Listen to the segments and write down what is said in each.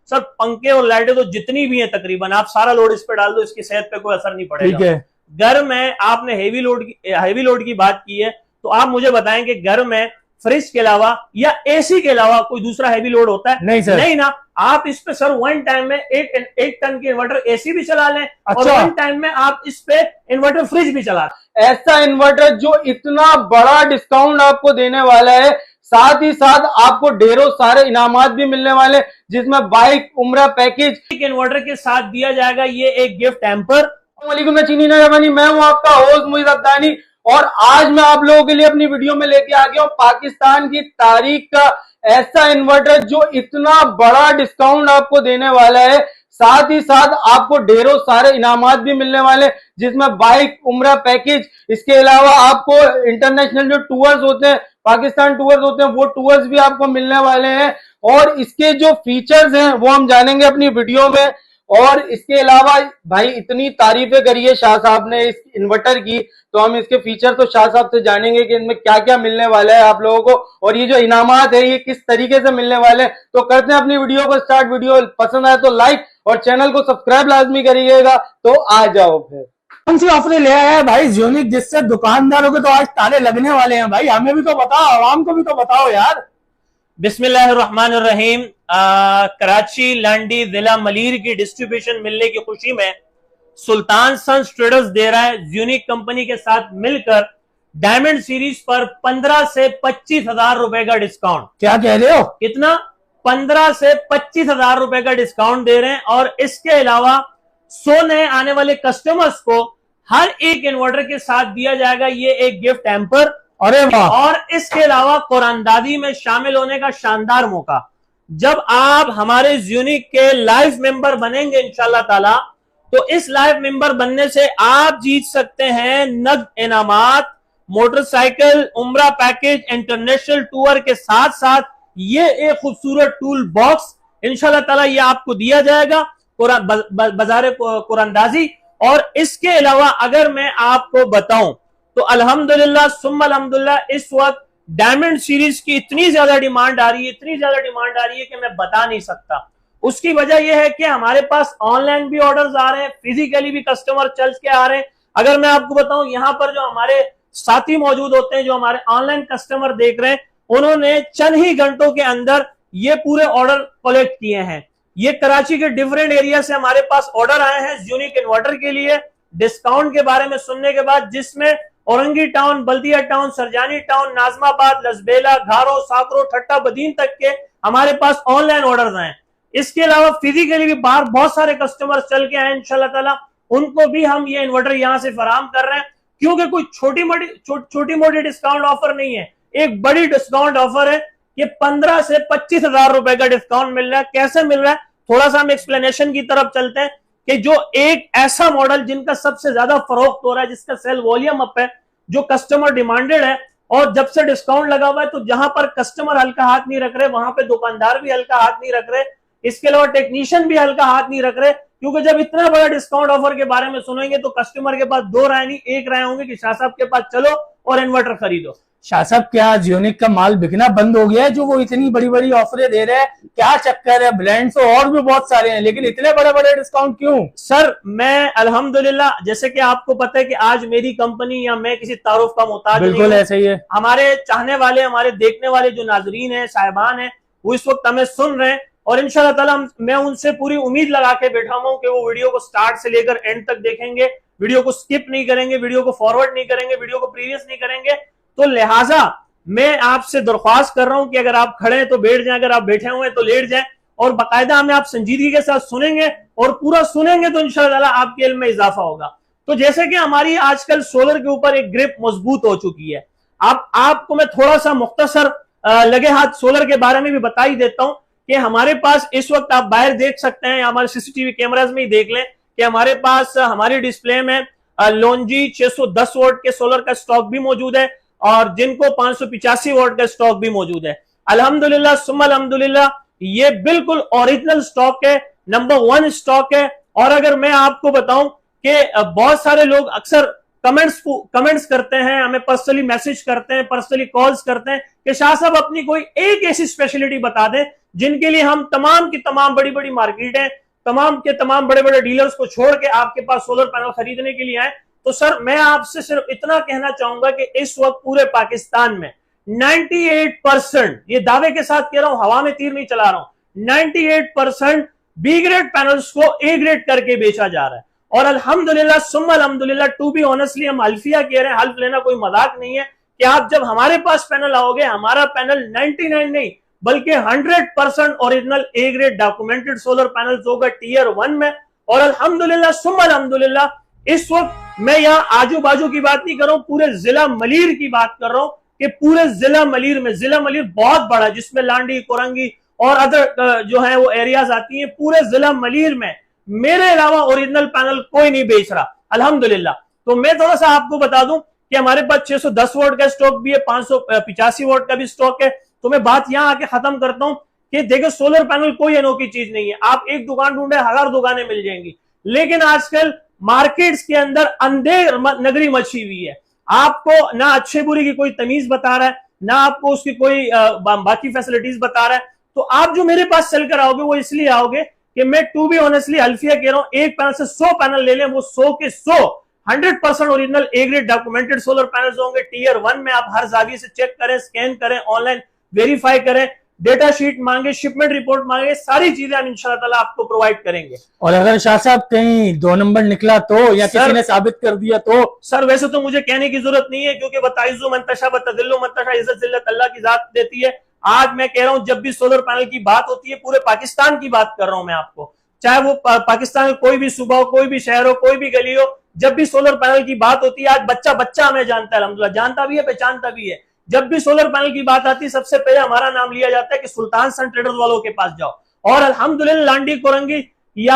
Sir पंखे और लाइटें तो जितनी भी हैं तकरीबन आप सारा लोड इस पे डाल दो, इसकी सेहत पे कोई असर नहीं पड़ेगा। ठीक है। घर में आपने हेवी लोड की बात की है, तो आप मुझे बताएं कि घर में फ्रिज के अलावा या एसी के अलावा कोई दूसरा हेवी लोड होता है? नहीं सर। नहीं ना। आप इस पे सर वन टाइम में एक टन की इन्वर्टर एसी भी चला लें। अच्छा। और वन टाइम में आप इस पे इन्वर्टर फ्रिज भी चला लें। ऐसा इन्वर्टर जो इतना बड़ा डिस्काउंट आपको देने वाला है, साथ ही साथ आपको ढेरों सारे इनामात भी मिलने वाले, जिसमें बाइक, उम्रा पैकेज, एक इन्वर्टर के साथ दिया जाएगा ये एक गिफ्ट हैम्पर। मैं चीनी नजमानी, मैं हूं आपका होस्ट मुईद अब्दानी, और आज मैं आप लोगों के लिए अपनी वीडियो में लेके आ गया हूं पाकिस्तान की तारीख का ऐसा इन्वर्टर जो इतना बड़ा डिस्काउंट आपको देने वाला है, साथ ही साथ आपको ढेरों सारे इनामात भी मिलने वाले, जिसमें बाइक, उम्रा पैकेज, इसके अलावा आपको इंटरनेशनल जो टूर्स होते हैं, पाकिस्तान टूर्स होते हैं, वो टूर्स भी आपको मिलने वाले हैं। और इसके जो फीचर्स हैं वो हम जानेंगे अपनी वीडियो में। और इसके अलावा भाई इतनी तारीफें करी है शाह साहब ने इस इन्वर्टर की, तो हम इसके फीचर तो शाह साहब से जानेंगे कि इनमें क्या क्या मिलने वाला है आप लोगों को, और ये जो इनामात है ये किस तरीके से मिलने वाले हैं। तो करते हैं अपनी वीडियो को स्टार्ट। वीडियो पसंद आए तो लाइक और चैनल को सब्सक्राइब लाजमी करिएगा। तो आ जाओ फिर। कौन सी ऑफर ले आया है भाई ज़्यूनिक, जिससे दुकानदारों के तो आज ताले लगने वाले हैं भाई? हमें भी तो बताओ, आवाम को भी तो बताओ यार। बिस्मिल्लाहिर्रहमानिर्रहीम। कराची, लांडी, जिला मलीर की डिस्ट्रीब्यूशन मिलने की खुशी में सुल्तान सन्स ट्रेडर्स दे रहा है ज़्यूनिक कंपनी के साथ मिलकर डायमंड सीरीज पर 15 से 25 हजार रुपए का डिस्काउंट। क्या कह रहे हो? कितना? 15 से 25 हजार रुपए का डिस्काउंट दे रहे हैं। और इसके अलावा 100 नए आने वाले कस्टमर्स को हर एक इन्वर्टर के साथ दिया जाएगा ये एक गिफ्ट हैम्पर। अरे वाह। और इसके अलावा कुरानदादी में शामिल होने का शानदार मौका। जब आप हमारे ज़्यूनिक के लाइव मेंबर बनेंगे इंशाल्लाह ताला, तो इस लाइव मेंबर बनने से आप जीत सकते हैं नगद इनामात, मोटरसाइकिल, उम्रा पैकेज, इंटरनेशनल टूर के साथ साथ ये एक खूबसूरत टूल बॉक्स इंशाल्लाह ताला ये आपको दिया जाएगा बाज़ार कुरानदाजी। और इसके अलावा अगर मैं आपको बताऊं तो अल्हम्दुलिल्लाह सुम्मा अल्हम्दुलिल्लाह इस वक्त डायमंड सीरीज की इतनी ज्यादा डिमांड आ रही है, इतनी ज्यादा डिमांड आ रही है कि मैं बता नहीं सकता। उसकी वजह यह है कि हमारे पास ऑनलाइन भी ऑर्डर्स आ रहे हैं, फिजिकली भी कस्टमर चल के आ रहे हैं। अगर मैं आपको बताऊं, यहाँ पर जो हमारे साथी मौजूद होते हैं, जो हमारे ऑनलाइन कस्टमर देख रहे हैं, उन्होंने चंद ही घंटों के अंदर ये पूरे ऑर्डर कलेक्ट किए हैं। ये कराची के डिफरेंट एरिया से हमारे पास ऑर्डर आए हैं ज़्यूनिक इन्वर्टर के लिए डिस्काउंट के बारे में सुनने के बाद, जिसमें औरंगी टाउन, बल्दिया टाउन, सरजानी टाउन, नाजमाबाद, लसबेला, घारो, साकरो, ठट्टा बदीन तक के हमारे पास ऑनलाइन ऑर्डर्स आए। इसके अलावा फिजिकली भी बाहर बहुत सारे कस्टमर चल के आए इंशाल्लाह ताला, उनको भी हम ये इन्वर्टर यहां से फराहम कर रहे हैं। क्योंकि कोई छोटी मोटी डिस्काउंट ऑफर नहीं है, एक बड़ी डिस्काउंट ऑफर है। ये 15 से 25 हजार रुपए का डिस्काउंट मिल रहा है। कैसे मिल रहा है, थोड़ा सा हम एक्सप्लेनेशन की तरफ चलते हैं कि जो एक ऐसा मॉडल जिनका सबसे ज्यादा फरोख्त हो रहा है, जिसका सेल वॉल्यूम अप है, जो कस्टमर डिमांडेड है, और जब से डिस्काउंट लगा हुआ है तो जहां पर कस्टमर हल्का हाथ नहीं रख रहे, वहां पे दुकानदार भी हल्का हाथ नहीं रख रहे, इसके अलावा टेक्नीशियन भी हल्का हाथ नहीं रख रहे। क्योंकि जब इतना बड़ा डिस्काउंट ऑफर के बारे में सुनेंगे तो कस्टमर के पास दो राय नहीं, एक राय होंगे कि शाह साहब के पास चलो और इन्वर्टर खरीदो। शाह साहब, क्या ज़्यूनिक का माल बिकना बंद हो गया है जो वो इतनी बड़ी बड़ी ऑफरें दे रहे हैं? क्या चक्कर है? ब्रांड्स तो और भी बहुत सारे हैं, लेकिन इतने बड़े बड़े डिस्काउंट क्यों? सर मैं अल्हम्दुलिल्लाह, जैसे कि आपको पता है कि आज मेरी कंपनी या मैं किसी तारुफ का मोहताज नहीं हूं। बिल्कुल ऐसे ही है। हमारे चाहने वाले, हमारे देखने वाले जो नाजरीन है, साहिबान है, वो इस वक्त हमें सुन रहे हैं, और इंशाल्लाह ताला मैं उनसे पूरी उम्मीद लगा के बैठा हूं कि वो वीडियो को स्टार्ट से लेकर एंड तक देखेंगे, वीडियो को स्किप नहीं करेंगे, वीडियो को फॉरवर्ड नहीं करेंगे, वीडियो को प्रीवियस नहीं करेंगे। तो लिहाजा मैं आपसे दरख्वास्त कर रहा हूं कि अगर आप खड़े हैं तो बैठ जाएं, अगर आप बैठे हुए हैं तो लेट जाएं, और बाकायदा हमें आप संजीदगी के साथ सुनेंगे, और पूरा सुनेंगे तो इंशाल्लाह आपके इल्म में इजाफा होगा। तो जैसे कि हमारी आजकल सोलर के ऊपर एक ग्रिप मजबूत हो चुकी है, आपको मैं थोड़ा सा मुख्तसर लगे हाथ सोलर के बारे में भी बता ही देता हूं कि हमारे पास इस वक्त आप बाहर देख सकते हैं, हमारे सीसीटीवी कैमराज में ही देख लें कि हमारे पास हमारी डिस्प्ले में लोन्जी 610 वोल्ट के सोलर का स्टॉक भी मौजूद है, और जिनको 585 वोल्ट का स्टॉक भी मौजूद है। अल्हम्दुलिल्लाह सुम्मा अल्हम्दुलिल्लाह, ये बिल्कुल ओरिजिनल स्टॉक है, नंबर 1 स्टॉक है। और अगर मैं आपको बताऊं कि बहुत सारे लोग अक्सर कमेंट्स करते हैं, हमें पर्सनली मैसेज करते हैं, पर्सनली कॉल्स करते हैं कि शाह साहब अपनी कोई एक ऐसी स्पेशलिटी बता दें जिनके लिए हम तमाम की तमाम बड़ी बड़ी मार्केटें, तमाम के तमाम बड़े बड़े डीलर्स को छोड़ के आपके पास सोलर पैनल खरीदने के लिए आए। तो सर मैं आपसे सिर्फ इतना कहना चाहूंगा कि इस वक्त पूरे पाकिस्तान में 98%, ये दावे के साथ कह रहा हूं, हवा में तीर नहीं चला रहा हूं, 98% बी ग्रेड पैनल्स को ए ग्रेड करके बेचा जा रहा है। और अल्हम्दुलिल्लाह सुम्मा अल्हम्दुलिल्लाह, टू बी ऑनेस्टली हम हल्फिया कह रहे हैं, हल्फ लेना कोई मजाक नहीं है कि आप जब हमारे पास पैनल आओगे, हमारा पैनल 99 नहीं बल्कि 100% original A grade documented solar panels होगा टियर 1 में। और अल्हम्दुलिल्लाह सुम्मा अल्हम्दुलिल्लाह इस वक्त मैं यहाँ आजू बाजू की बात नहीं कर रहा हूं, पूरे जिला मलीर की बात कर रहा हूं कि पूरे जिला मलीर में, जिला मलीर बहुत बड़ा जिसमें लांडी, कोरंगी और अदर जो है वो एरियाज आती हैं, पूरे जिला मलीर में मेरे अलावा ओरिजिनल पैनल कोई नहीं बेच रहा अल्हम्दुलिल्लाह। तो मैं थोड़ा सा आपको बता दूं कि हमारे पास 610 वोल्ट का स्टॉक भी है, 585 वोल्ट का भी स्टॉक है। तो मैं बात यहां आके खत्म करता हूं कि देखो सोलर पैनल कोई अनोखी चीज नहीं है, आप एक दुकान ढूंढे 1000 दुकानें मिल जाएंगी, लेकिन आजकल मार्केट्स के अंदर अंधेर नगरी मची हुई है। आपको ना अच्छे बुरी की कोई तमीज बता रहा है, ना आपको उसकी कोई बाकी फैसिलिटीज बता रहा है। तो आप जो मेरे पास चल कर आओगे वो इसलिए आओगे कि मैं टू बी ऑनेस्टली अल्फिया कह रहा हूं, एक पैनल से 100 पैनल ले लें, वो 100 के 100 100% original A grade documented solar panels होंगे टियर 1 में। आप हर जाविये से चेक करें, स्कैन करें, ऑनलाइन वेरीफाई करें, डेटा शीट मांगे, शिपमेंट रिपोर्ट मांगे, सारी चीजें हम इंशाल्लाह ताला आपको प्रोवाइड करेंगे। और अगर शाह साहब कहीं 2 नंबर निकला तो, या किसी ने साबित कर दिया तो? सर वैसे तो मुझे कहने की जरूरत नहीं है, क्योंकि बताइजु मंतशा बतदिल्लु मंतशा, इज्जत जिल्लत अल्लाह की जात देती है। आज मैं कह रहा हूं जब भी सोलर पैनल की बात होती है, पूरे पाकिस्तान की बात कर रहा हूं मैं आपको, चाहे वो पाकिस्तान में कोई भी सूबा हो, कोई भी शहर हो, कोई भी गली हो, जब भी सोलर पैनल की बात होती है, आज बच्चा बच्चा हमें जानता है, अल्हम्दुलिल्लाह जानता भी है, पहचानता भी है। जब भी सोलर पैनल की बात आती है सबसे पहले हमारा नाम लिया जाता है कि सुल्तान सन ट्रेडर्स वालों के पास जाओ। और अल्हम्दुलिल्लाह लांडी, कोरंगी या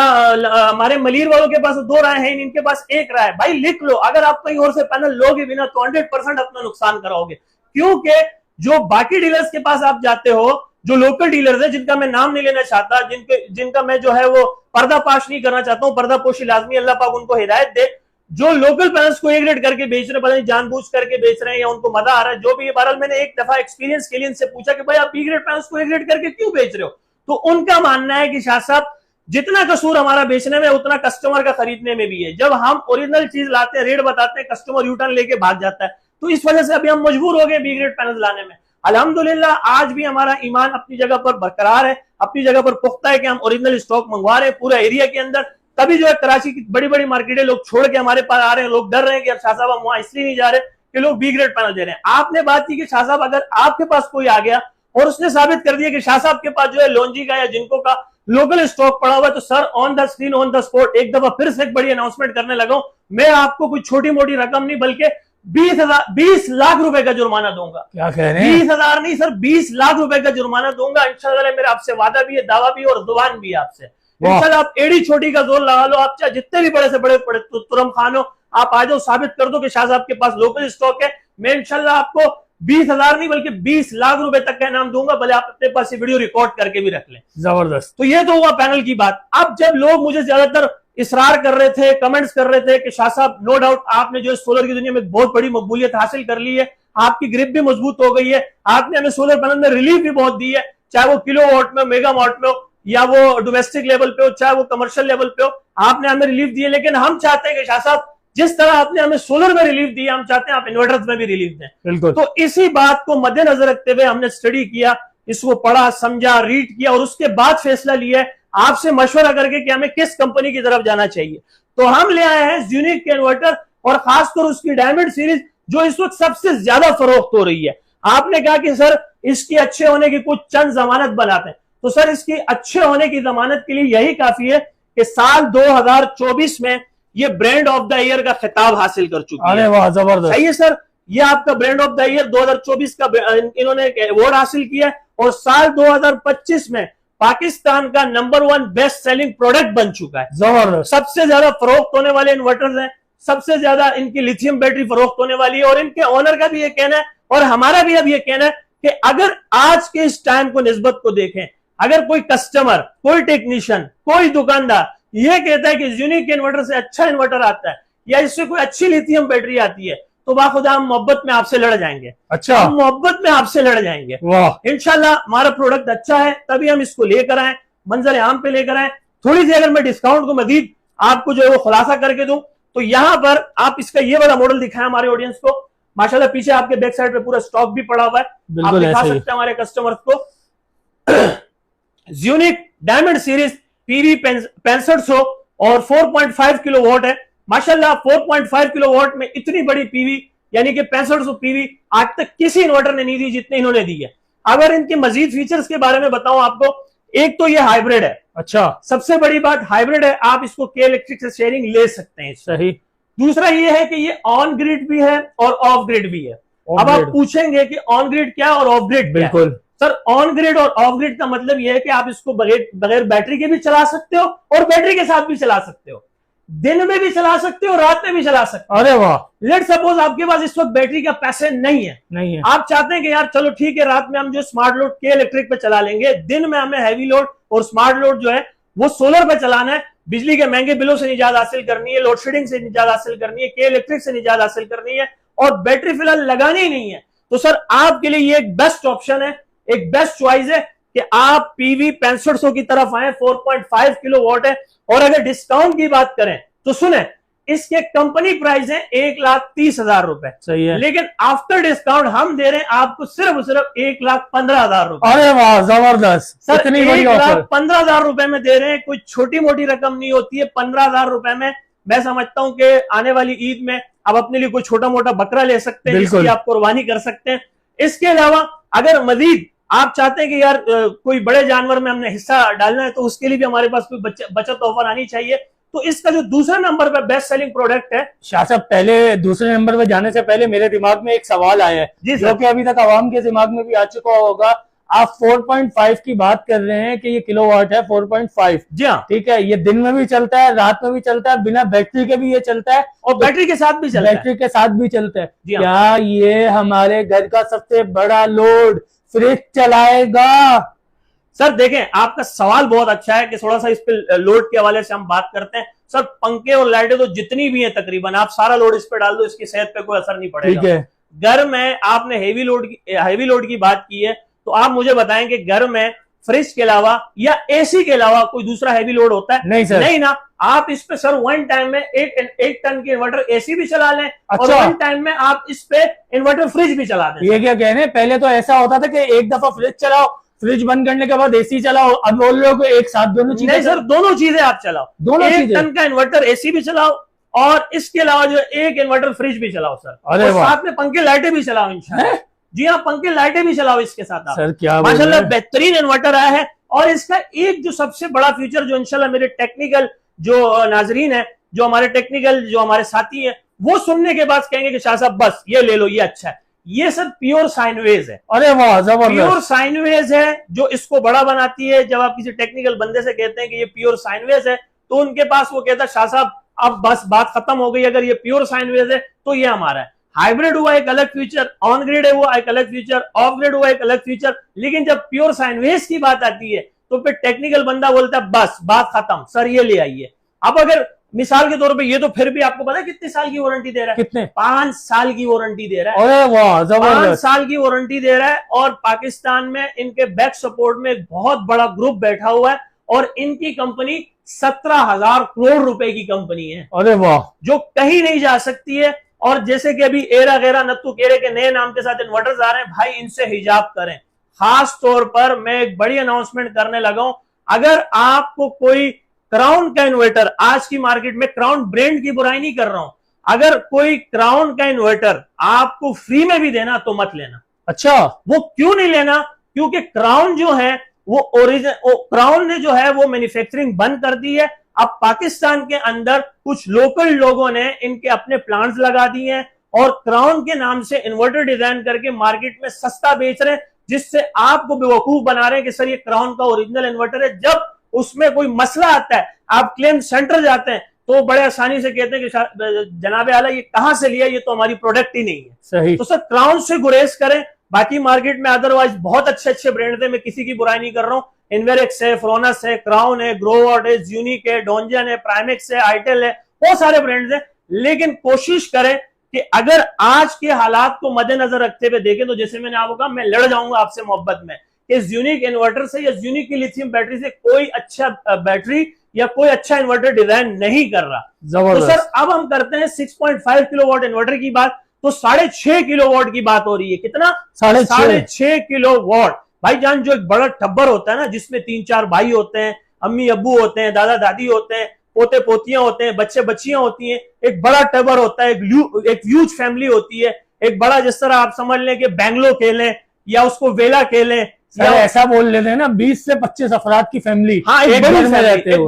हमारे मलीर वालों के पास 2 राय हैं, इनके पास 1 राय। भाई लिख लो, अगर आप कहीं और से पैनल लोगे बिना तो 100% अपना नुकसान कराओगे, क्योंकि जो बाकी डीलर्स के पास आप जाते हो, जो लोकल डीलर्स है जिनका मैं नाम नहीं लेना चाहता, जिनका मैं जो है वो पर्दापाश नहीं करना चाहता हूं, पर्दापोशी लाजमी अल्लाह पाक उनको हिदायत दे, जो लोकल पैनल्स को ए ग्रेड करके बेच रहे, पता नहीं जानबूझ करके बेच रहे हैं या उनको मजा आ रहा है, जो भी। बहरहाल मैंने एक दफा एक्सपीरियंस के लिए इनसे पूछा कि भाई आप बी ग्रेड पैनल्स को ए ग्रेड करके क्यों बेच रहे हो, तो उनका मानना है कि शाह साहब जितना कसूर हमारा बेचने में उतना कस्टमर का खरीदने में भी है। जब हम ओरिजिनल चीज लाते हैं, रेट बताते हैं, कस्टमर यूटर्न लेके भाग जाता है, तो इस वजह से अभी हम मजबूर हो गए बी ग्रेड पैनल्स लाने में। अल्हम्दुलिल्लाह आज भी हमारा ईमान अपनी जगह पर बरकरार है, अपनी जगह पर पुख्ता है कि हम ओरिजिनल स्टॉक मंगवा रहे हैं पूरा एरिया के अंदर। तभी जो है कराची की बड़ी बड़ी मार्केटें लोग छोड़ के हमारे पास आ रहे हैं, लोग डर रहे हैं कि शाह साहब हम वहां इसलिए नहीं जा रहे कि लोग बी ग्रेड पैनल दे रहे हैं। आपने बात की कि शाह साहब अगर आपके पास कोई आ गया और उसने साबित कर दिया कि शाह साहब के पास जो है लोनजी का या जिनको का लोकल स्टॉक पड़ा हुआ है, तो sir on the screen on the spot एक दफा फिर से एक बड़ी अनाउंसमेंट करने लगा हूं, मैं आपको कोई छोटी मोटी रकम नहीं बल्कि 20 लाख रुपए का जुर्माना दूंगा। क्या कह रहे हैं? 20,000 नहीं सर, 20 लाख रुपए का जुर्माना दूंगा इंशाल्लाह। मेरा आपसे वादा भी है, दावा भी और जुबान भी है आपसे। इंशाल्लाह आप एड़ी छोटी का जोर लगा लो, आप चाहे जितने भी बड़े से बड़े तुरम खान हो, आप आ जाओ, साबित कर दो कि शाह साहब के पास लोकल स्टॉक है। मैं इंशाल्लाह आपको 20,000 नहीं बल्कि 20 लाख रुपए तक का इनाम दूंगा, भले आप अपने पास ये वीडियो रिकॉर्ड करके भी रख लें। जबरदस्त। तो ये तो हुआ पैनल की बात। अब जब लोग मुझे ज्यादातर इसरार कर रहे थे, कमेंट्स कर रहे थे कि शाह साहब नो डाउट आपने जो सोलर की दुनिया में बहुत बड़ी मकबूलियत हासिल कर ली है, आपकी ग्रिप भी मजबूत हो गई है, आपने हमें सोलर पैनल में रिलीफ भी बहुत दी है, चाहे वो किलो वाट में, मेगा वाट में हो, या वो डोमेस्टिक लेवल पे हो, चाहे वो कमर्शियल लेवल पे हो, आपने हमें रिलीफ दी है। लेकिन हम चाहते हैं कि शाह साहब जिस तरह आपने हमें सोलर में रिलीफ दी, हम चाहते हैं आप इन्वर्टर्स में भी रिलीफ दें। बिल्कुल। तो इसी बात को मद्देनजर रखते हुए हमने स्टडी किया, इसको पढ़ा, समझा, रीड किया और उसके बाद फैसला लिया आपसे मशवरा करके कि हमें किस कंपनी की तरफ जाना चाहिए। तो हम ले आए हैं यूनिक के इन्वर्टर, और खासकर उसकी डायमंड सीरीज जो इस वक्त सबसे ज्यादा फरोख्त हो रही है। आपने कहा कि सर इसकी अच्छे होने की कुछ चंद जमानत बनाते हैं, तो सर इसकी अच्छे होने की जमानत के लिए यही काफी है कि साल 2024 में ये ब्रांड ऑफ द ईयर का खिताब हासिल कर चुकी है। अरे वाह, जबरदस्त। सही है सर, ये आपका ब्रांड ऑफ द ईयर 2024 का इन्होंने अवार्ड हासिल किया, और साल 2025 में पाकिस्तान का नंबर 1 बेस्ट सेलिंग प्रोडक्ट बन चुका है। जबरदस्त। सबसे ज्यादा फरोख्त होने वाले इन्वर्टर्स हैं, सबसे ज्यादा इनकी लिथियम बैटरी फरोख्त होने वाली है, और इनके ओनर का भी ये कहना है और हमारा भी अब ये कहना है कि अगर आज के इस टाइम को निस्बत को देखें, अगर कोई कस्टमर, कोई टेक्नीशियन, कोई दुकानदार ये कहता है कि यूनिक इन्वर्टर से अच्छा इन्वर्टर आता है, या इससे कोई अच्छी लिथियम बैटरी आती है तो बाखुदा हम मोहब्बत में आपसे लड़ जाएंगे। अच्छा, हम मोहब्बत में आपसे लड़ जाएंगे। वाह, इंशाल्लाह हमारा प्रोडक्ट अच्छा है तभी हम इसको लेकर आए, मंजर आम पे लेकर आए। थोड़ी सी अगर मैं डिस्काउंट को मजीद आपको जो है वो खुलासा करके दूं तो यहां पर आप इसका ये वाला मॉडल दिखाएं हमारे ऑडियंस को। माशाल्लाह पीछे आपके बैक साइड पे पूरा स्टॉक भी पड़ा हुआ है, आप दिखा सकते हैं हमारे कस्टमर्स को। ज़्यूनिक डायमंड सीरीज पीवी 6500 और 4.5 किलोवाट है। माशाल्लाह 4.5 किलोवाट में इतनी बड़ी पीवी यानी कि 6500 पीवी आज तक किसी इन्वर्टर ने नहीं दी जितने इन्होंने दी है। अगर इनके मजीद फीचर्स के बारे में बताऊं आपको, एक तो ये हाइब्रिड है। अच्छा, सबसे बड़ी बात हाइब्रिड है, आप इसको के इलेक्ट्रिक से शेयरिंग ले सकते हैं। सही। दूसरा ये है कि ये ऑन ग्रिड भी है और ऑफ ग्रिड भी है। अब आप पूछेंगे कि ऑन ग्रिड क्या और ऑफ ग्रिड क्या है? बिल्कुल सर, ऑन ग्रिड और ऑफ ग्रिड का मतलब यह है कि आप इसको बगैर बैटरी के भी चला सकते हो और बैटरी के साथ भी चला सकते हो, दिन में भी चला सकते हो, रात में भी चला सकते हो। अरे वाह, लेट सपोज आपके पास इस वक्त बैटरी का पैसे नहीं है, आप चाहते हैं कि यार चलो ठीक है रात में हम जो स्मार्ट लोड के इलेक्ट्रिक पे चला लेंगे, दिन में हमें हैवी लोड और स्मार्ट लोड जो है वो सोलर पे चलाना है, बिजली के महंगे बिलों से निजात हासिल करनी है, लोड शेडिंग से निजात हासिल करनी है, के इलेक्ट्रिक से निजात हासिल करनी है और बैटरी फिलहाल लगानी ही नहीं है, तो सर आपके लिए ये एक बेस्ट ऑप्शन है, एक बेस्ट चॉइस है कि आप पीवी 6500 की तरफ आए। 4.5 किलोवाट है और अगर डिस्काउंट की बात करें तो सुने इसके कंपनी प्राइस है 1,30,000 रुपए। सही है, लेकिन आफ्टर डिस्काउंट हम दे रहे हैं आपको सिर्फ 1,15,000 रुपए। अरे वाह, जबरदस्त। सर, इतनी बड़ी ऑफर 1,15,000 रुपए में दे रहे हैं, कोई छोटी मोटी रकम नहीं होती है। 15,000 रुपए में मैं समझता हूं कि आने वाली ईद में आप अपने लिए कोई छोटा मोटा बकरा ले सकते हैं, जिसकी आप कुर्बानी कर सकते हैं। इसके अलावा अगर मजीद आप चाहते हैं कि यार कोई बड़े जानवर में हमने हिस्सा डालना है तो उसके लिए भी हमारे पास कोई बचत ऑफर आनी चाहिए। तो इसका जो दूसरे नंबर पे बेस्ट सेलिंग प्रोडक्ट है, शाह साहब, पहले दूसरे नंबर पे जाने से पहले मेरे दिमाग में एक सवाल आया है जो कि अभी तक आवाम के दिमाग में भी आ चुका होगा। आप 4.5 की बात कर रहे हैं कि ये किलोवाट है 4.5। जी हाँ, ठीक है, ये दिन में भी चलता है, रात में भी चलता है, बिना बैटरी के भी ये चलता है और बैटरी के साथ भी चलता है। बैटरी के साथ भी चलता है। जी हाँ। क्या ये हमारे घर का सबसे बड़ा लोड फ्रिज चलाएगा? सर देखें, आपका सवाल बहुत अच्छा है कि थोड़ा सा इस पे लोड के हवाले से हम बात करते हैं। सर, पंखे और लाइटें तो जितनी भी हैं तकरीबन आप सारा लोड इस पे डाल दो, इसकी सेहत पे कोई असर नहीं पड़ेगा। ठीक है, घर में आपने हेवी लोड की बात की है तो आप मुझे बताएं कि घर में फ्रिज के अलावा या एसी के अलावा कोई दूसरा हेवी लोड होता है? नहीं सर, नहीं ना। आप इस पे सर वन टाइम में एक टन की इन्वर्टर एसी भी चला लें। अच्छा। और वन टाइम में आप इस पे इन्वर्टर फ्रिज भी चला दें। ये क्या कह रहे हैं? पहले तो ऐसा होता था कि एक दफा फ्रिज चलाओ, फ्रिज बंद करने के बाद एसी चलाओ, अब बोल रहे हो कि एक साथ दोनों चीजें? नहीं सर, दोनों चीजें आप चलाओ, दोनों एक टन का इन्वर्टर एसी भी चलाओ और इसके अलावा जो एक इन्वर्टर फ्रिज भी चलाओ सर। अरे और साथ में पंखे लाइटें भी चलाओ इंशाल्लाह। जी हाँ, पंखे लाइटें भी चलाओ इसके साथ आप। सर क्या माशाल्लाह बेहतरीन इन्वर्टर आया है। और इसका एक जो सबसे बड़ा फीचर जो इंशाल्लाह मेरे टेक्निकल जो नाजरीन है, जो हमारे साथी है, वो सुनने के बाद कहेंगे कि शाह साहब बस ये ले लो, ये अच्छा है। ये सर प्योर साइन वेव है। अरे वाह, जबरदस्त। प्योर साइन वेव है जो इसको बड़ा बनाती है। जब आप किसी टेक्निकल बंदे से कहते हैं कि ये प्योर साइन वेव है तो उनके पास वो कहता है शाह साहब अब बस बात खत्म हो गई, अगर ये प्योर साइन वेव है तो ये हमारा है। हाइब्रिड हुआ एक अलग फीचर, ऑन ग्रिड है हुआ एक अलग फीचर, ऑफ ग्रिड हुआ एक अलग फीचर, लेकिन जब प्योर साइन वेव की बात आती है तो फिर टेक्निकल बंदा बोलता है बस बात खत्म, सर ये ले आइए। अब अगर मिसाल के तौर पे ये तो फिर भी आपको पता है कितने साल की वारंटी दे रहा है? कितने? 5 साल की वारंटी दे रहा है। अरे वाह, 5 साल की वारंटी दे रहा है। और पाकिस्तान में इनके बैक सपोर्ट में एक बहुत बड़ा ग्रुप बैठा हुआ है और इनकी कंपनी 17,000 करोड़ रुपए की कंपनी है। अरे वाह, जो कहीं नहीं जा सकती है। और जैसे कि अभी एरा गेरा नत्तू केरे के नए नाम के साथ इन्वर्टर्स आ रहे हैं, भाई इनसे हिजाब करें। खास तौर पर मैं एक बड़ी अनाउंसमेंट करने लगा हूं, अगर आपको कोई क्राउन का इन्वर्टर, आज की मार्केट में क्राउन ब्रांड की बुराई नहीं कर रहा हूं, अगर कोई क्राउन का इन्वर्टर आपको फ्री में भी देना तो मत लेना। अच्छा, वो क्यों नहीं लेना? क्योंकि क्राउन जो है वो क्राउन ने जो है वो मैन्युफैक्चरिंग बंद कर दी है। अब पाकिस्तान के अंदर कुछ लोकल लोगों ने इनके अपने प्लांट्स लगा दिए हैं और क्राउन के नाम से इन्वर्टर डिजाइन करके मार्केट में सस्ता बेच रहे हैं, जिससे आपको बेवकूफ बना रहे हैं कि सर ये क्राउन का ओरिजिनल इन्वर्टर है। जब उसमें कोई मसला आता है, आप क्लेम सेंटर जाते हैं तो बड़े आसानी से कहते हैं कि जनाबे आला ये कहां से लिया, ये तो हमारी प्रोडक्ट ही नहीं है। सही। तो सर क्राउन से गुरेज करें। बाकी मार्केट में अदरवाइज बहुत अच्छे अच्छे ब्रांड थे, मैं किसी की बुराई नहीं कर रहा हूं। इन्वेरेक्स है, फ्रोनस है, क्राउन है, ग्रोवर्ट है, ज़्यूनिक है, डोंजन है, प्राइमेक्स है, आइटेल है, बहुत सारे ब्रांड्स हैं। लेकिन कोशिश करें कि अगर आज के हालात को मद्देनजर रखते हुए देखें तो जैसे मैंने आपको कहा, मैं लड़ जाऊंगा आपसे मोहब्बत में कि यूनिक इन्वर्टर से या यूनिक की लिथियम बैटरी से कोई अच्छा बैटरी या कोई अच्छा इन्वर्टर डिजाइन नहीं कर रहा। तो सर अब हम करते हैं 6.5 किलोवाट इन्वर्टर की बात, तो 6.5 किलोवाट की बात हो रही है। कितना? 6.5 किलोवाट। भाईजान, जो एक बड़ा टब्बर होता है ना, जिसमें 3-4 भाई होते हैं, अम्मी अब्बू होते हैं, दादा दादी होते हैं, पोते पोतियां होते हैं, बच्चे बच्चियां होती हैं, एक बड़ा टब्बर होता है, एक ह्यूज फैमिली होती है, एक बड़ा, जिस तरह आप समझ लें कि बैंगलो खेलें या उसको वेला खेलें, या ऐसा बोल लेते हैं ना 20 से 25 अफराद की फैमिली। हाँ, एक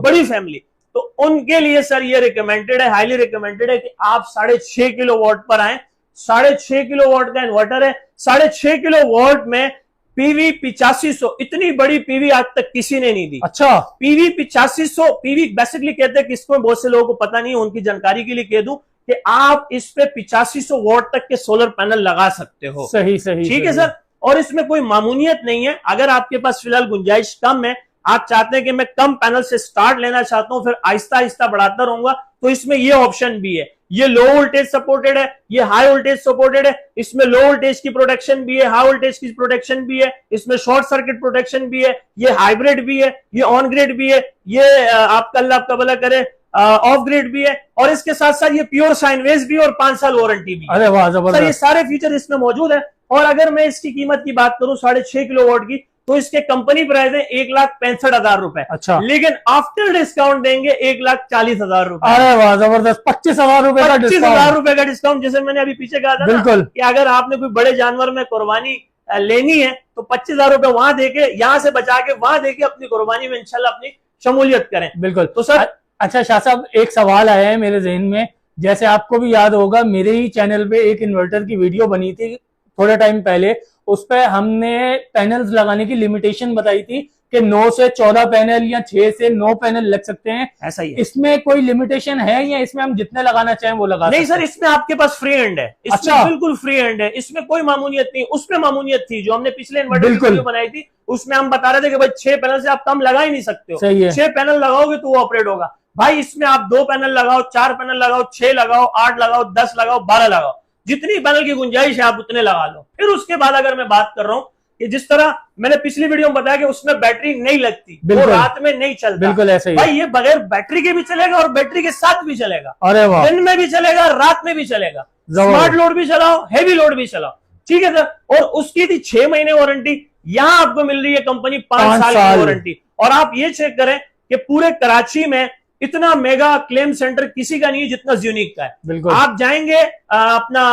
बड़ी फैमिली। तो उनके लिए सर ये रिकमेंडेड है, हाईली रिकमेंडेड है कि आप 6.5 किलोवाट पर आए। 6.5 किलोवाट का इन्वर्टर है। 6.5 किलोवाट में पीवी 8500, इतनी बड़ी पीवी आज तक किसी ने नहीं दी। अच्छा, पीवी 8500, पीवी बेसिकली कहते हैं किसको, बहुत से लोगों को पता नहीं, उनकी जानकारी के लिए कह दूं कि आप इस पे 8500 वाट तक के सोलर पैनल लगा सकते हो। सही सही, ठीक है सर। और इसमें कोई मामूलियत नहीं है। अगर आपके पास फिलहाल गुंजाइश कम है, आप चाहते हैं कि मैं कम पैनल से स्टार्ट लेना चाहता हूं, फिर आहिस्ता आहिस्ता बढ़ाता रहूंगा, तो इसमें यह ऑप्शन भी है। ये लो वोल्टेज सपोर्टेड है, ये हाई वोल्टेज सपोर्टेड है। इसमें लो वोल्टेज की प्रोटेक्शन भी है, हाई वोल्टेज की प्रोटेक्शन भी है, इसमें शॉर्ट सर्किट प्रोटेक्शन भी है, ये हाइब्रिड भी है, ये ऑन ग्रिड भी है, ये आपका अल्लाह आपका भला करे ऑफ ग्रिड भी है, और इसके साथ साथ ये प्योर साइन वेव भी और 5 साल वारंटी भी है। अरे वाह, जबरदस्त। ये सारे फीचर इसमें मौजूद है। और अगर मैं इसकी कीमत की बात करूं 6.5 किलोवाट की, तो इसके कंपनी प्राइस है 1,65,000 रुपए। अच्छा, लेकिन आफ्टर डिस्काउंट देंगे 1,40,000 रुपए। अरे वाह, जबरदस्त। 25,000 रुपए का 25,000 रुपए का डिस्काउंट, जैसे मैंने अभी पीछे कहा था बिल्कुल, कि अगर आपने कोई बड़े जानवर में कुर्बानी लेनी है तो 25,000 रुपए वहां देके, यहां से बचा के वहां देके अपनी कुर्बानी में इंशाल्लाह अपनी शमूलियत करें। बिल्कुल। तो सर अच्छा शाह साहब, एक सवाल आया है मेरे जहन में। जैसे आपको भी याद होगा, मेरे ही चैनल पे एक इन्वर्टर की वीडियो बनी थी थोड़े टाइम पहले। उस पर हमने पैनल्स लगाने की लिमिटेशन बताई थी कि 9 से 14 पैनल या 6 से 9 पैनल लग सकते हैं। ऐसा ही है। इसमें कोई लिमिटेशन है या इसमें हम जितने लगाना चाहें वो लगा नहीं सकते हैं? सर, इसमें आपके पास फ्री हैंड है। इसमें अच्छा, बिल्कुल फ्री हैंड है। इसमें कोई मामूलियत नहीं। उसमें मामूलियत थी जो हमने पिछले इन्वर्टर की वीडियो बनाई थी, उसमें हम बता रहे थे कि भाई 6 पैनल से आप कम लगा ही नहीं सकते हो। सही है। 6 पैनल लगाओगे तो वो ऑपरेट होगा। भाई इसमें आप 2 पैनल लगाओ, 4 पैनल लगाओ, 6 लगाओ, 8 लगाओ, 10 लगाओ, 12 लगाओ, जितनी पैनल की गुंजाइश है आप उतने लगा लो। फिर उसके बाद अगर मैं बात कर रहा हूं कि जिस तरह मैंने पिछली वीडियो में बताया कि उसमें बैटरी नहीं लगती, वो रात में नहीं चलता। बिल्कुल ऐसे ही। भाई ये बगैर बैटरी के भी चलेगा और बैटरी के साथ भी चलेगा। अरे वाह, दिन में भी चलेगा, रात में भी चलेगा। स्मार्ट लोड भी चलाओ, हेवी लोड भी चलाओ। ठीक है सर। और उसकी थी 6 महीने वारंटी, यहां आपको मिल रही है कंपनी 5 साल की वारंटी। और आप ये चेक करें कि पूरे कराची में इतना मेगा क्लेम सेंटर किसी का नहीं है जितना यूनिक का है। बिल्कुल। आप जाएंगे अपना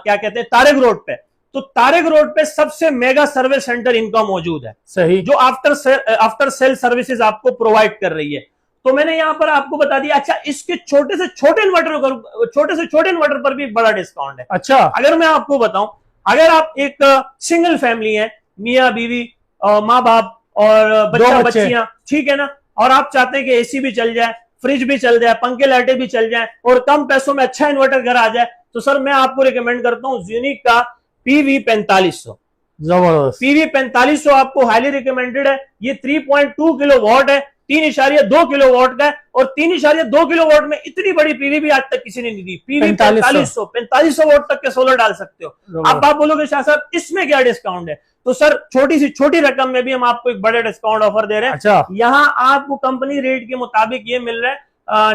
क्या कहते हैं तारिक रोड पे, तो तारिक रोड पे सबसे मेगा सर्विस सेंटर इनका मौजूद है। सही। जो आफ्टर सेल सर्विसेज आपको प्रोवाइड कर रही है। तो मैंने यहां पर आपको बता दिया। अच्छा, इसके छोटे से छोटे इन्वर्टर पर भी बड़ा डिस्काउंट है। अच्छा, अगर मैं आपको बताऊं, अगर आप एक सिंगल फैमिली है, मियाँ बीवी, माँ बाप और बच्चा बच्चियां, ठीक है ना, और आप चाहते हैं कि एसी भी चल जाए, फ्रिज भी चल जाए, पंखे लाइटें भी चल जाए और कम पैसों में अच्छा इन्वर्टर घर आ जाए, तो सर मैं आपको रिकमेंड करता हूं यूनिक का पीवी 4500। जबरदस्त। पीवी 4500 आपको हाईली रिकमेंडेड है। ये 3.2 किलोवाट है, 3.2 किलोवाट का है, और 3.2 किलोवाट में इतनी बड़ी पीवी भी आज तक किसी ने नहीं दी। पीवी 4500 वाट तक के सोलर डाल सकते हो। अब आप बोलोगे शाह साहब इसमें क्या डिस्काउंट है, तो सर छोटी सी छोटी रकम में भी हम आपको एक बड़े डिस्काउंट ऑफर दे रहे हैं। अच्छा। यहाँ आपको कंपनी रेट के मुताबिक ये मिल रहा है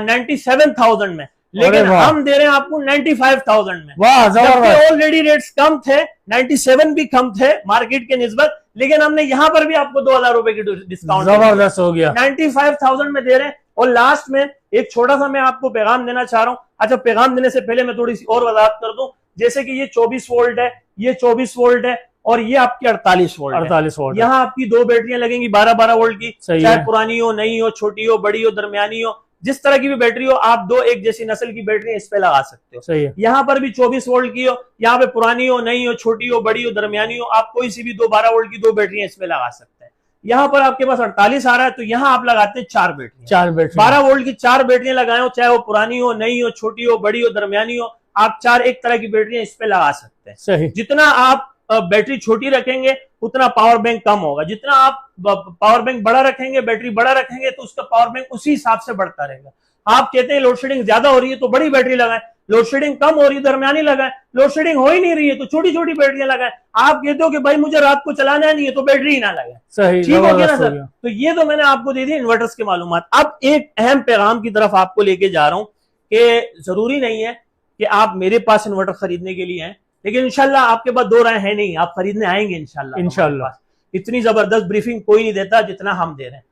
97,000 में, लेकिन हम दे रहे हैं आपको 95,000 में। वाह, जबरदस्त। ऑलरेडी रेट्स कम थे, 97 भी कम थे मार्केट के निस्बत, लेकिन हमने यहां पर भी आपको 2,000 रुपए की डिस्काउंट जबरदस्त हो गया। 95,000 में दे रहे हैं। और लास्ट में एक छोटा सा मैं आपको पैगाम देना चाह रहा हूं। अच्छा, पैगाम देने से पहले मैं थोड़ी सी और वजाहत कर दूं। जैसे कि ये 24 वोल्ट है, ये 24 वोल्ट है, और ये आपकी 48 वोल्ट 48 वोल्ट। यहाँ आपकी 2 बैटरियां लगेंगी 12-12 वोल्ट की, चाहे पुरानी हो, नई हो, छोटी हो, बड़ी हो, दरमियानी हो, जिस तरह की भी बैटरी हो, आप 2 एक जैसी नस्ल की बैटरी इस पे लगा सकते हो। सही है। यहाँ पर भी 24 वोल्ट की हो, यहाँ पे पुरानी हो, नई हो, छोटी हो, बड़ी हो, दरमियानी हो, आप कोई सी भी 12 वोल्ट की 2 बैटरियां इस पे लगा सकते हैं। यहाँ पर आपके पास 48 आ रहा है, तो यहाँ आप लगाते हैं 4 बैटरी। 4 बैटरी 12 वोल्ट की 4 बैटरियां लगाए हो, चाहे वो पुरानी हो, नई हो, छोटी हो, बड़ी हो, दरमियानी हो, आप 4 एक तरह की बैटरियां इस पे लगा सकते हैं। सही। जितना आप बैटरी छोटी रखेंगे उतना पावर बैंक कम होगा, जितना आप पावर बैंक बड़ा रखेंगे, बैटरी बड़ा रखेंगे, तो उसका पावर बैंक उसी हिसाब से बढ़ता रहेगा। आप कहते हैं लोड शेडिंग ज्यादा हो रही है तो बड़ी बैटरी लगाएं, लोड शेडिंग कम हो रही है, दरमियानी लगाएं। लोड शेडिंग हो ही नहीं रही है तो छोटी छोटी बैटरियां लगाएं। आप कहते हो कि भाई मुझे रात को चलाना नहीं है तो बैटरी ही ना लगाएं। सही, ठीक हो गया ना जबरदस्त हो सर? गया। तो ये तो मैंने आपको दे दी इन्वर्टर्स की मालूमात। अब एक अहम पैगाम की तरफ आपको लेके जा रहा हूं कि जरूरी नहीं है कि आप मेरे पास इन्वर्टर खरीदने के लिए आए, लेकिन इंशाल्लाह आपके पास दो राय है नहीं, आप खरीदने आएंगे इंशाल्लाह। इतनी जबरदस्त ब्रीफिंग कोई नहीं देता जितना हम दे रहे हैं।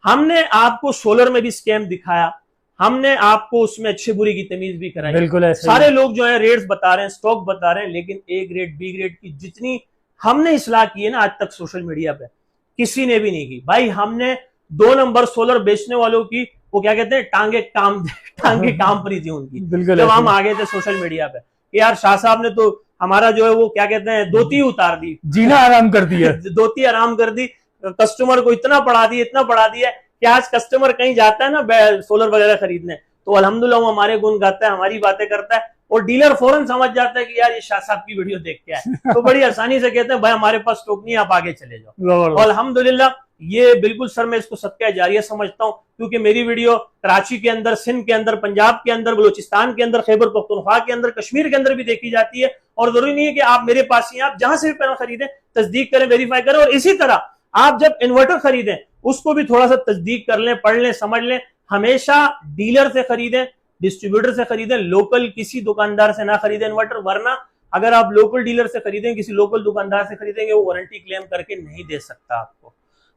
हमने आपको सोलर में भी स्कैम दिखाया, हमने आपको उसमें अच्छी बुरी की तमीज भी कराई। बिल्कुल ऐसे सारे लोग जो है रेट्स बता रहे हैं, स्टॉक बता रहे हैं, लेकिन ए ग्रेड बी ग्रेड की जितनी हमने इस्लाह की है ना आज तक सोशल मीडिया पे, किसी ने भी नहीं की। भाई हमने 2 नंबर सोलर बेचने वालों की वो क्या कहते हैं टांगे काम पर थी उनकी, जब हम आ गए थे सोशल मीडिया पे कि यार शाह साहब ने तो हमारा जो है वो क्या कहते हैं धोती उतार दी, जीना आराम कर दिया धोती आराम कर दी, कस्टमर को इतना पढ़ा दिया कि आज कस्टमर कहीं जाता है ना सोलर वगैरह खरीदने तो अल्हम्दुलिल्लाह वो हमारे गुण गाता है, हमारी बातें करता है, और डीलर फौरन समझ जाता है कि यार ये शाह साहब की वीडियो देख के आए, तो बड़ी आसानी से कहते हैं भाई हमारे पास स्टॉक नहीं, आप आगे चले जाओ। और अल्हम्दुलिल्लाह ये बिल्कुल सर मैं इसको सदका जारिया समझता हूँ, क्योंकि मेरी वीडियो कराची के अंदर, सिंध के अंदर, पंजाब के अंदर, बलूचिस्तान के अंदर, खैबर पख्तूनख्वा के अंदर, कश्मीर के अंदर भी देखी जाती है। और जरूरी नहीं है कि आप मेरे पास ही, आप जहां से भी पैनल खरीदें तस्दीक करें, वेरीफाई करें। और इसी तरह आप जब इन्वर्टर खरीदें उसको भी थोड़ा सा तस्दीक कर लें, पढ़ लें, समझ लें। हमेशा डीलर से खरीदें, डिस्ट्रीब्यूटर से खरीदें, लोकल किसी दुकानदार से ना खरीदें इन्वर्टर, वरना अगर आप लोकल डीलर से खरीदें, किसी लोकल दुकानदार से खरीदेंगे, वो वारंटी क्लेम करके नहीं दे सकता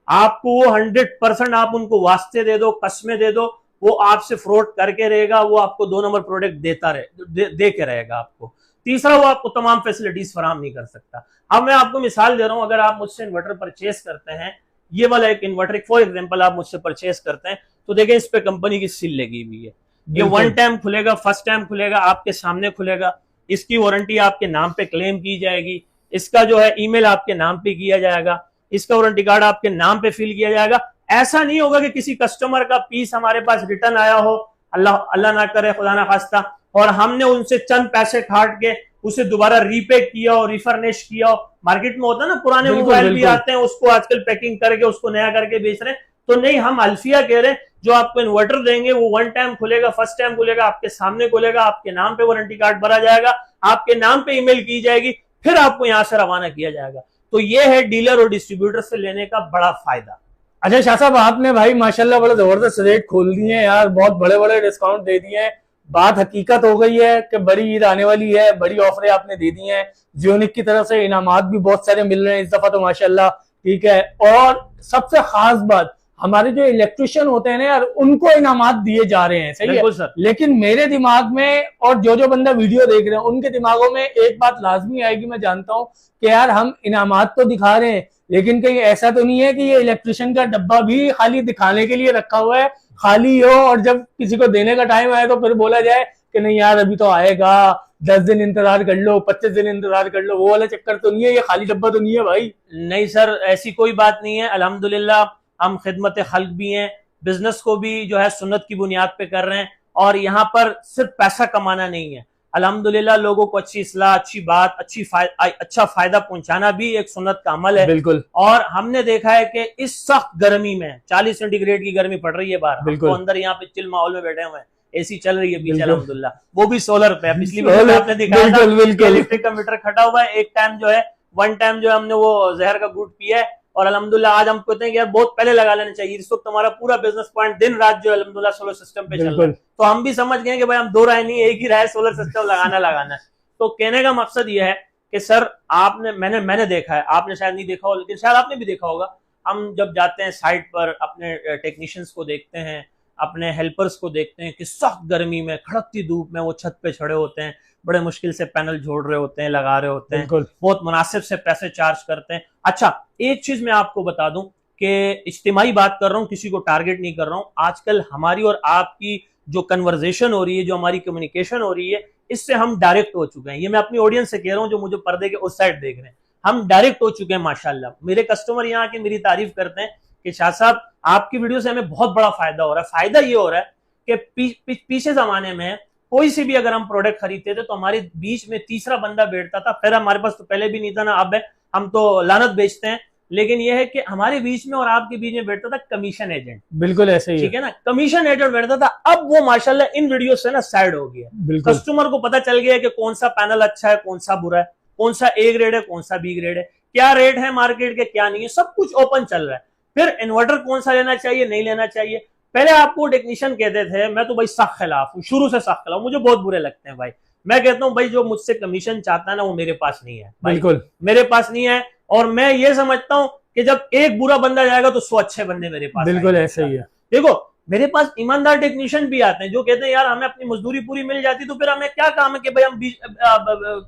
आपको वो 100% आप उनको वास्ते दे दो, कस्में दे दो, वो आपसे फ्रॉड करके रहेगा, वो आपको 2 नंबर प्रोडक्ट देता दे के रहेगा आपको। तीसरा, वो आपको तमाम फैसिलिटीज फराहम नहीं कर सकता। अब मैं आपको मिसाल दे रहा हूं, अगर आप मुझसे इन्वर्टर परचेस करते हैं, ये वाला एक इन्वर्टर फॉर एग्जांपल आप मुझसे परचेस करते हैं, तो देखें इस पे कंपनी की सील लगी हुई है। ये 1 टाइम खुलेगा, फर्स्ट टाइम खुलेगा, आपके सामने खुलेगा, इसकी वारंटी आपके नाम पे क्लेम की जाएगी, इसका जो है ईमेल आपके नाम पे किया जाएगा, इसका वारंटी कार्ड आपके नाम पे फिल किया जाएगा। ऐसा नहीं होगा कि किसी कस्टमर का पीस हमारे पास रिटर्न आया हो, अल्लाह ना करे, खुदा ना खास्ता, और हमने उनसे चंद पैसे काट के उसे दोबारा रीपैक किया हो, रिफर्निश किया हो। मार्केट में होता है ना पुराने मोबाइल भी आते हैं, उसको आजकल पैकिंग करके उसको नया करके बेच रहे हैं। तो नहीं, हम अल्फिया कह रहे हैं, जो आपको इन्वर्टर देंगे वो 1 टाइम खुलेगा, फर्स्ट टाइम खुलेगा, आपके सामने खुलेगा, आपके नाम पे वारंटी कार्ड भरा जाएगा, आपके नाम पे ईमेल की जाएगी, फिर आपको यहां से रवाना किया जाएगा। तो ये है डीलर और डिस्ट्रीब्यूटर से लेने का बड़ा फायदा। अच्छा शाह साहब, आपने भाई माशाल्लाह बड़े जबरदस्त रेट खोल दिए हैं यार, बहुत बड़े बड़े डिस्काउंट दे दिए हैं। बात हकीकत हो गई है कि बड़ी ईद आने वाली है, बड़ी ऑफरें आपने दे दी हैं, जियोनिक की तरफ से इनामात भी बहुत सारे मिल रहे हैं इस दफा तो माशाल्लाह, ठीक है। और सबसे खास बात, हमारे जो इलेक्ट्रिशियन होते हैं ना यार, उनको इनामात दिए जा रहे हैं, सही है सर। लेकिन मेरे दिमाग में और जो बंदा वीडियो देख रहे हैं उनके दिमागों में एक बात लाजमी आएगी, मैं जानता हूं कि यार हम इनामात तो दिखा रहे हैं, लेकिन कहीं ऐसा तो नहीं है कि ये इलेक्ट्रिशियन का डब्बा भी खाली दिखाने के लिए रखा हुआ है, खाली हो और जब किसी को देने का टाइम आए तो फिर बोला जाए कि नहीं यार अभी तो आएगा, 10 दिन इंतजार कर लो, 25 दिन इंतजार कर लो, वो वाला चक्कर तो नहीं है, ये खाली डब्बा तो नहीं है भाई। नहीं सर, ऐसी कोई बात नहीं है। अल्हम्दुलिल्लाह हम खिदमत खल्क भी हैं, बिजनेस को भी जो है सुन्नत की बुनियाद पे कर रहे हैं, और यहाँ पर सिर्फ पैसा कमाना नहीं है। अल्हम्दुलिल्लाह लोगों को अच्छी इस्लाह, अच्छी बात, अच्छा फायदा पहुंचाना भी एक सुन्नत का अमल है। बिल्कुल। और हमने देखा है कि इस सख्त गर्मी में 40 सेंटीग्रेड की गर्मी पड़ रही है बाहर, तो अंदर यहाँ पे चिल माहौल में बैठे हुए हैं, एसी चल रही है पीछे अल्हम्दुलिल्लाह, वो भी सोलर पे। पिछली बार आपने दिखाया था इलेक्ट्रिक का मीटर खटा हुआ है, एक टाइम जो है 1 टाइम जो है हमने वो जहर का गुट पिया है, और अल्हम्दुलिल्लाह आज हम कहते हैं कि यार बहुत पहले लगा लेना चाहिए। इस वक्त हमारा पूरा बिजनेस पॉइंट दिन रात जो अल्हम्दुलिल्लाह सोलर सिस्टम पे चल रहा है, तो हम भी समझ गए कि भाई हम 2 राय नहीं, एक ही राय, सोलर सिस्टम लगाना है। तो कहने का मकसद यह है कि सर आपने, मैंने देखा है, आपने शायद नहीं देखा हो, लेकिन शायद आपने भी देखा होगा, हम जब जाते हैं साइट पर, अपने टेक्नीशियंस को देखते हैं, अपने हेल्पर्स को देखते हैं कि सख्त गर्मी में, खड़कती धूप में वो छत पे खड़े होते हैं, बड़े मुश्किल से पैनल जोड़ रहे होते हैं, लगा रहे होते हैं, बहुत मुनासिब से पैसे चार्ज करते हैं। अच्छा, एक चीज मैं आपको बता दूं कि इज्तिमाई बात कर रहा हूं, किसी को टारगेट नहीं कर रहा हूं। आजकल हमारी और आपकी जो कन्वर्सेशन हो रही है, जो हमारी कम्युनिकेशन हो रही है, इससे हम डायरेक्ट हो चुके हैं। ये मैं अपनी ऑडियंस से कह रहा हूं जो मुझे पर्दे के उस साइड देख रहे हैं, हम डायरेक्ट हो चुके हैं माशाल्लाह। मेरे कस्टमर यहाँ आके मेरी तारीफ करते हैं कि शाह साहब आपकी वीडियो से हमें बहुत बड़ा फायदा हो रहा है। फायदा ये हो रहा है कि पीछे जमाने में कोई सी भी अगर हम प्रोडक्ट खरीदते थे तो हमारे बीच में तीसरा बंदा बैठता था, फिर हमारे पास तो पहले भी नहीं था ना अब है, हम तो लानत बेचते हैं, लेकिन यह है कि हमारे बीच में और आपके बीच में बैठता था कमीशन एजेंट। बिल्कुल ऐसे ही ठीक है ना, कमीशन एजेंट बैठता था। अब वो माशाल्लाह इन वीडियो से ना साइड हो गया। बिल्कुल। कस्टमर को पता चल गया कि कौन सा पैनल अच्छा है, कौन सा बुरा है, कौन सा ए ग्रेड है, कौन सा बी ग्रेड है, क्या रेट है मार्केट के, क्या नहीं है, सब कुछ ओपन चल रहा है। फिर इन्वर्टर कौन सा लेना चाहिए, नहीं लेना चाहिए। पहले आपको टेक्नीशियन कहते थे, मैं तो भाई सख्त खिलाफ हूँ, शुरू से सख्त खिलाफ, मुझे बहुत बुरे लगते हैं भाई। मैं कहता हूँ भाई जो मुझसे कमीशन चाहता है ना, वो मेरे पास नहीं है भाई, बिल्कुल मेरे पास नहीं है। और मैं ये समझता हूँ कि जब एक बुरा बंदा जाएगा तो 100 अच्छे बंदे मेरे पास। बिल्कुल ऐसे ही है। देखो मेरे पास ईमानदार टेक्नीशियन भी आते हैं जो कहते हैं यार हमें अपनी मजदूरी पूरी मिल जाती तो फिर हमें क्या काम है कि भाई हम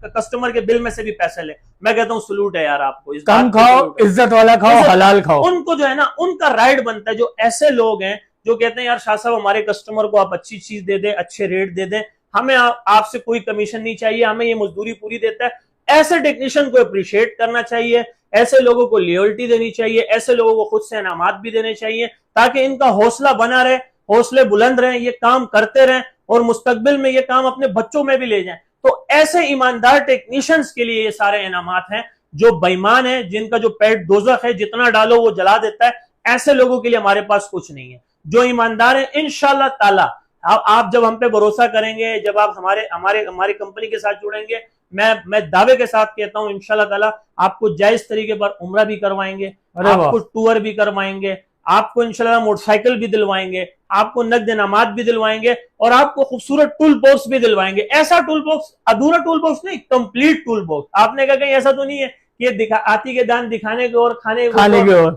कस्टमर के बिल में से भी पैसे ले। मैं कहता हूँ सलूट है यार आपको, इस कम खाओ, इज्जत वाला खाओ, हलाल खाओ। उनको जो है ना उनका राइट बनता है। जो ऐसे लोग हैं जो कहते हैं यार शाह साहब हमारे कस्टमर को आप अच्छी चीज दे दें, अच्छे रेट दे दें, हमें आपसे कोई कमीशन नहीं चाहिए, हमें ये मजदूरी पूरी देता है, ऐसे टेक्नीशियन को अप्रिशिएट करना चाहिए, ऐसे लोगों को लॉयल्टी देनी चाहिए, ऐसे लोगों को खुद से इनामात भी देने चाहिए ताकि इनका हौसला बना रहे, हौसले बुलंद रहे, ये काम करते रहें और मुस्तकबिल में ये काम अपने बच्चों में भी ले जाएं। तो ऐसे ईमानदार टेक्नीशियंस के लिए ये सारे इनामात हैं। जो बेईमान है, जिनका जो पेट दोज़ख है, जितना डालो वो जला देता है, ऐसे लोगों के लिए हमारे पास कुछ नहीं है। जो ईमानदार है इंशाअल्लाह ताला आप जब हम पे भरोसा करेंगे, जब आप हमारी कंपनी के साथ जुड़ेंगे, मैं दावे के साथ कहता हूं इंशाल्लाह ताला आपको जायज तरीके पर उम्रा भी करवाएंगे, आपको टूर भी करवाएंगे, आपको इंशाल्लाह मोटरसाइकिल भी दिलवाएंगे, आपको नकद इनामात भी दिलवाएंगे और आपको खूबसूरत टूल बॉक्स भी दिलवाएंगे। ऐसा टूल बॉक्स, अधूरा टूल बॉक्स नहीं, कंप्लीट टूल बॉक्स। आपने कहा कहीं ऐसा तो नहीं है कि आती के दान दिखाने के और खाने के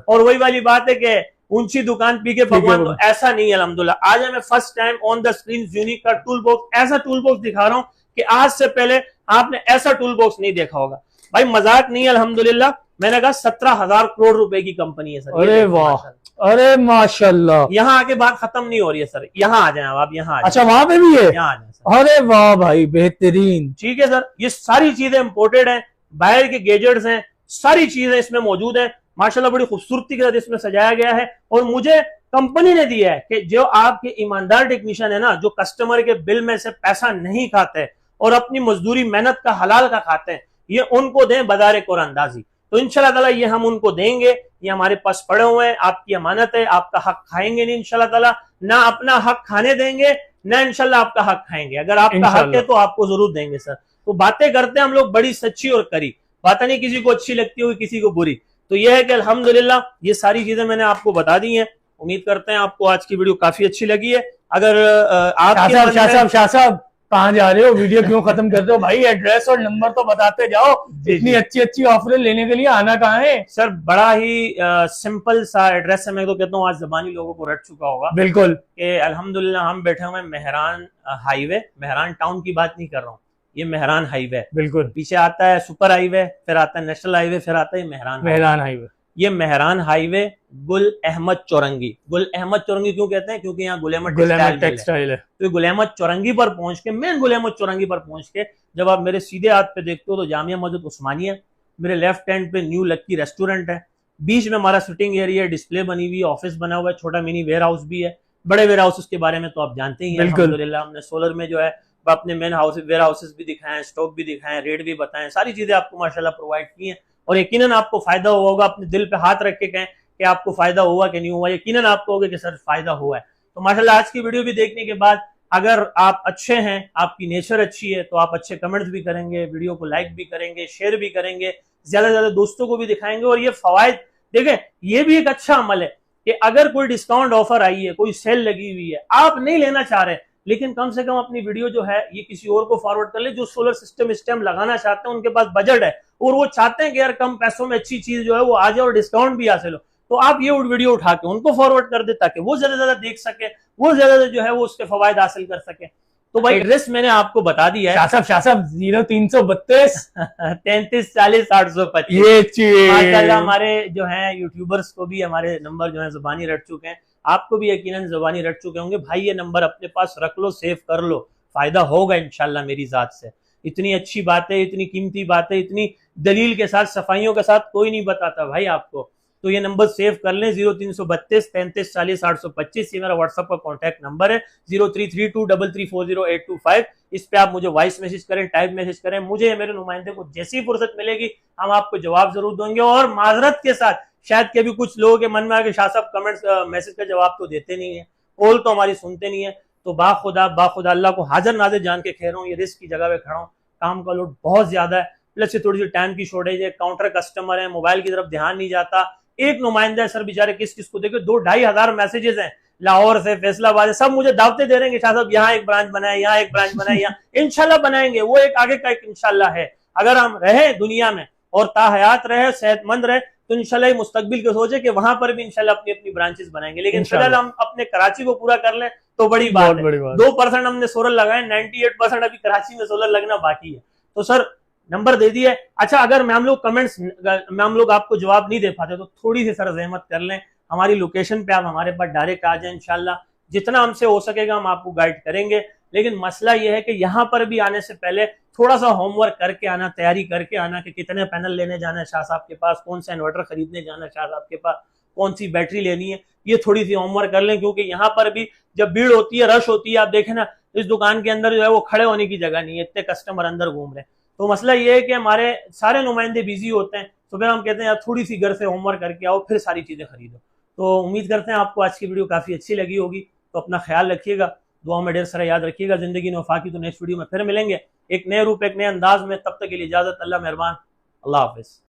और वही वाली बात है कि ऊंची दुकान पी के भगवान, तो ऐसा नहीं है अल्हम्दुलिल्लाह। आज मैं first time on the screen unique का टूल बॉक्स, ऐसा टूल बॉक्स दिखा रहा हूं कि आज से पहले आपने ऐसा टूल बॉक्स नहीं देखा होगा भाई, मजाक नहीं है अल्हम्दुलिल्लाह। मैंने कहा 17,000 करोड़ रुपए की कंपनी है सर। अरे वाह, अरे माशाल्लाह। यहाँ आके बात खत्म नहीं हो रही है सर, यहाँ आ जाए आप, यहाँ आ जाए। अच्छा वहां पे भी है, यहाँ आ जाए। अरे वाह भाई बेहतरीन। ठीक है सर, ये सारी चीजें इंपोर्टेड हैं, बाहर के गैजेट्स हैं, सारी चीजें इसमें मौजूद हैं माशाल्लाह, बड़ी खूबसूरती के साथ इसमें सजाया गया है। और मुझे कंपनी ने दिया है कि जो आपके ईमानदार टेक्नीशियन है ना, जो कस्टमर के बिल में से पैसा नहीं खाते और अपनी मजदूरी मेहनत का हलाल का खाते हैं, ये उनको दें बदारे कुरानंदाजी। तो इंशाल्लाह ताला ये हम उनको देंगे, ये हमारे पास पड़े हुए हैं, आपकी अमानत है, आपका हक खाएंगे नहीं इंशाल्लाह ताला, ना अपना हक खाने देंगे, ना इंशाल्लाह आपका हक खाएंगे। अगर आपका हक है तो आपको जरूर देंगे सर। तो बातें करते हैं हम लोग बड़ी सच्ची और करी, बातें नहीं किसी को अच्छी लगती होगी किसी को बुरी। तो यह है कि अल्हम्दुलिल्लाह ये सारी चीजें मैंने आपको बता दी हैं। उम्मीद करते हैं आपको आज की वीडियो काफी अच्छी लगी है। अगर आप शाह साहब कहाँ जा रहे हो, वीडियो क्यों खत्म कर रहे हो भाई? एड्रेस और नंबर तो बताते जाओ, इतनी अच्छी अच्छी ऑफरें लेने के लिए आना कहाँ है? सर बड़ा ही सिंपल सा एड्रेस है, मैं तो कहता हूँ आज ज़बानी लोगों को रट चुका होगा। बिल्कुल कि अल्हम्दुलिल्लाह हम बैठे हुए मेहरान हाईवे, मेहरान टाउन की बात नहीं कर रहा हूँ, ये मेहरान हाईवे। बिल्कुल, पीछे आता है सुपर हाईवे, फिर आता है नेशनल हाईवे, फिर आता है मेहरान हाईवे। ये मेहरान हाईवे गुल अहमद चौरंगी। गुल अहमद चौरंगी क्यों कहते हैं? क्योंकि यहाँ गुल अहमद टेक्सटाइल है। तो गुल अहमद चौरंगी पर पहुंच के, मेन गुल अहमद चौरंगी पर पहुंच के जब आप मेरे सीधे हाथ पे देखते हो तो जामिया मस्जिद उस्मानिया, मेरे लेफ्ट हैंड पे न्यू लक्की रेस्टोरेंट है, बीच में हमारा सिटिंग एरिया, डिस्प्ले बनी हुई है, ऑफिस बना हुआ है, छोटा मिनी वेयर हाउस भी है। बड़े वेयर हाउसेस के बारे में तो आप जानते ही हैं अल्हम्दुलिल्लाह। हमने सोलर में जो है अपने मेन हाउस वेयर हाउसेस भी दिखाए, स्टॉक भी दिखाए, रेट भी बताएं, सारी चीजें आपको माशाल्लाह प्रोवाइड की हैं और यकीनन आपको फायदा हुआ होगा। अपने दिल पे हाथ रख के कहें कि आपको फायदा हुआ कि नहीं हुआ, यकीनन आपको होगा कि सर फायदा हुआ है। तो माशाल्लाह आज की वीडियो भी देखने के बाद अगर आप अच्छे हैं, आपकी नेचर अच्छी है, तो आप अच्छे कमेंट्स भी करेंगे, वीडियो को लाइक भी करेंगे, शेयर भी करेंगे, ज्यादा से ज्यादा दोस्तों को भी दिखाएंगे। और ये फवायद देखें, ये भी एक अच्छा अमल है कि अगर कोई डिस्काउंट ऑफर आई है, कोई सेल लगी हुई है, आप नहीं लेना चाह रहे, लेकिन कम से कम अपनी वीडियो जो है ये किसी और को फॉरवर्ड कर ले जो सोलर सिस्टम इस टाइम लगाना चाहते हैं, उनके पास बजट है और वो चाहते हैं कि यार कम पैसों में अच्छी चीज जो है वो आ जाए और डिस्काउंट भी हासिल हो, तो आप ये वीडियो उठा के उनको फॉरवर्ड कर दे ताकि वो ज्यादा से ज्यादा देख सके, वो ज्यादा जो है वो उसके फवायद हासिल कर सके। तो भाई एड्रेस मैंने आपको बता दिया है, शाह साहब 0332 33 40 825। ये माशाल्लाह हमारे जो है यूट्यूबर्स को भी हमारे नंबर जो है जुबानी रट चुके हैं, आपको भी यकीनन जुबानी रट चुके होंगे। भाई ये नंबर अपने पास रख लो, सेव कर लो, फायदा होगा इंशाल्लाह मेरी जात से। इतनी अच्छी बातें, इतनी कीमती बातें, इतनी दलील के साथ, सफाइयों के साथ कोई नहीं बताता भाई आपको। तो ये नंबर सेव कर लें, 0332 33 40 825। ये मेरा व्हाट्सएप का कॉन्टैक्ट नंबर है, 033233400825। इस पे आप मुझे वॉइस मैसेज करें, टाइप मैसेज करें, मुझे मेरे नुमाइंदे को जैसी फुर्सत मिलेगी हम आपको जवाब जरूर देंगे। और माजरत के साथ शायद के भी कुछ लोगों के मन में आया कि शाह साहब कमेंट्स मैसेज का जवाब तो देते नहीं है, कॉल तो हमारी सुनते नहीं है। तो बाखुदा अल्लाह को हाजिर नाजिर जान के कह रहा हूँ, ये रिस्क की जगह पे खड़ा हूँ, काम का लोड बहुत ज्यादा है, प्लस से थोड़ी सी टाइम की शॉर्टेज है, काउंटर कस्टमर है, मोबाइल की तरफ ध्यान नहीं जाता। एक नुमाइंदा है सर बेचारे, किस किस को देखे, 2-2.5 हजार मैसेजेस हैं लाहौर से, फैसलाबाद से, सब मुझे दावतें दे रहे हैं शाह साहब यहाँ एक ब्रांच बनाए, यहाँ एक ब्रांच बनाए, यहाँ इंशाल्लाह बनाएंगे। वो एक आगे का एक इंशाल्लाह है। अगर हम रहे दुनिया में और ताहयात रहे, सेहतमंद रहे, तो इंशाल्लाह मुस्तकबिल के सोचे कि वहां पर भी इंशाल्लाह अपनी अपनी ब्रांचेस बनाएंगे। लेकिन फिलहाल हम अपने कराची को पूरा कर लें तो बड़ी बात है। 2% हमने सोलर लगाए, 98% अभी कराची में सोलर लगना बाकी है। तो सर नंबर दे दिए। अच्छा, अगर मैम लोग कमेंट्स में हम लोग आपको जवाब नहीं दे पाते तो थोड़ी सी सर जहमत कर लें, हमारी लोकेशन पे आप हमारे पास डायरेक्ट आ जाए, इंशाल्लाह जितना हमसे हो सकेगा हम आपको गाइड करेंगे। लेकिन मसला यह है कि यहाँ पर भी आने से पहले थोड़ा सा होमवर्क करके आना, तैयारी करके आना कि कितने पैनल लेने जाना है शाह साहब के पास, कौन सा इन्वर्टर खरीदने जाना है शाह साहब के पास, कौन सी बैटरी लेनी है, ये थोड़ी सी होमवर्क कर लें। क्योंकि यहाँ पर भी जब भीड़ होती है, रश होती है, आप देखें ना इस दुकान के अंदर जो है वो खड़े होने की जगह नहीं है, इतने कस्टमर अंदर घूम रहे हैं। तो मसला ये है कि हमारे सारे नुमाइंदे बिजी होते हैं, तो फिर हम कहते हैं यार थोड़ी सी घर से होमवर्क करके आओ, फिर सारी चीजें खरीदो। तो उम्मीद करते हैं आपको आज की वीडियो काफी अच्छी लगी होगी। तो अपना ख्याल रखिएगा, दुआ में ढेर सारा याद रखिएगा। जिंदगी में वफा की। तो नेक्स्ट वीडियो में फिर मिलेंगे एक नए रूप, एक नए अंदाज में। तब तक के लिए इजाजत, अल्लाह मेहरबान, अल्लाह हाफिज।